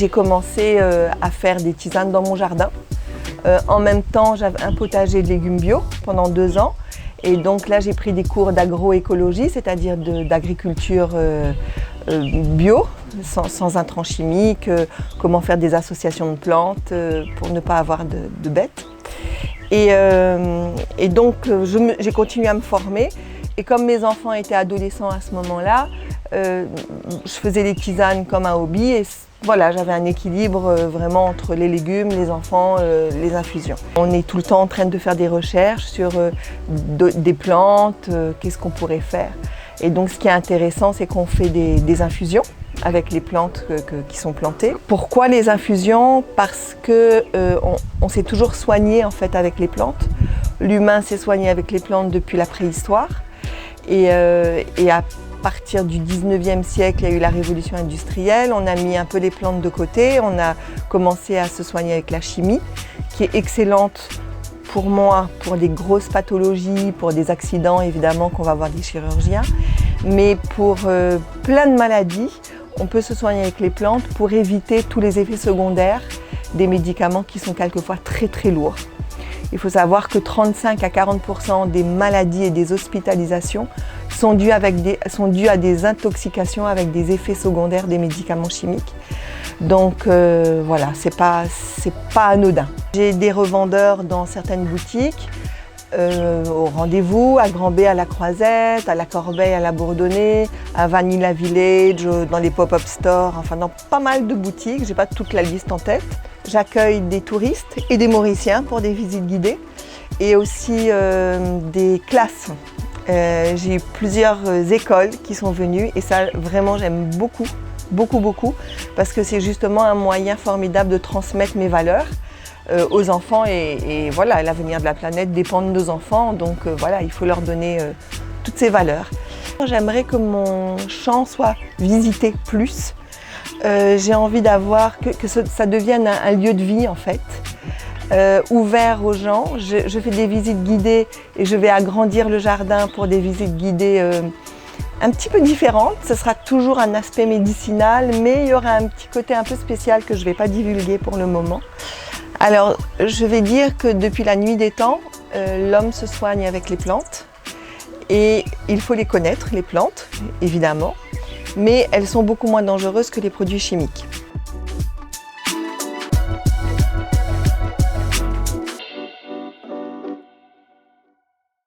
j'ai commencé à faire des tisanes dans mon jardin. En même temps, j'avais un potager de légumes bio pendant 2 ans. Et donc là, j'ai pris des cours d'agroécologie, c'est-à-dire d'agriculture bio, sans intrants chimiques, comment faire des associations de plantes pour ne pas avoir de bêtes. Et donc, j'ai continué à me former. Et comme mes enfants étaient adolescents à ce moment-là, je faisais des tisanes comme un hobby. Et voilà, j'avais un équilibre vraiment entre les légumes, les enfants, les infusions. On est tout le temps en train de faire des recherches sur des plantes, qu'est-ce qu'on pourrait faire. Et donc, ce qui est intéressant, c'est qu'on fait des infusions avec les plantes qui sont plantées. Pourquoi les infusions? Parce qu'on s'est toujours soigné en fait avec les plantes. L'humain s'est soigné avec les plantes depuis la préhistoire. Et à partir du 19e siècle, il y a eu la révolution industrielle. On a mis un peu les plantes de côté. On a commencé à se soigner avec la chimie, qui est excellente pour moi, pour des grosses pathologies, pour des accidents évidemment qu'on va voir des chirurgiens. Mais pour plein de maladies, on peut se soigner avec les plantes pour éviter tous les effets secondaires des médicaments qui sont quelquefois très très lourds. Il faut savoir que 35 à 40% des maladies et des hospitalisations sont dues à des intoxications avec des effets secondaires des médicaments chimiques. Donc voilà, c'est pas anodin. J'ai des revendeurs dans certaines boutiques, au Rendez-vous, à Grand B à la Croisette, à la Corbeille à la Bourdonnais, à Vanilla Village, dans les pop-up stores, enfin dans pas mal de boutiques, j'ai pas toute la liste en tête. J'accueille des touristes et des Mauriciens pour des visites guidées et aussi des classes. J'ai eu plusieurs écoles qui sont venues et ça vraiment j'aime beaucoup, beaucoup, beaucoup parce que c'est justement un moyen formidable de transmettre mes valeurs aux enfants et voilà, l'avenir de la planète dépend de nos enfants donc voilà, il faut leur donner toutes ces valeurs. J'aimerais que mon champ soit visité plus. J'ai envie que ça devienne un lieu de vie en fait, ouvert aux gens. Je fais des visites guidées et je vais agrandir le jardin pour des visites guidées un petit peu différentes. Ce sera toujours un aspect médicinal, mais il y aura un petit côté un peu spécial que je ne vais pas divulguer pour le moment. Alors, je vais dire que depuis la nuit des temps, l'homme se soigne avec les plantes et il faut les connaître, les plantes, évidemment. Mais elles sont beaucoup moins dangereuses que les produits chimiques.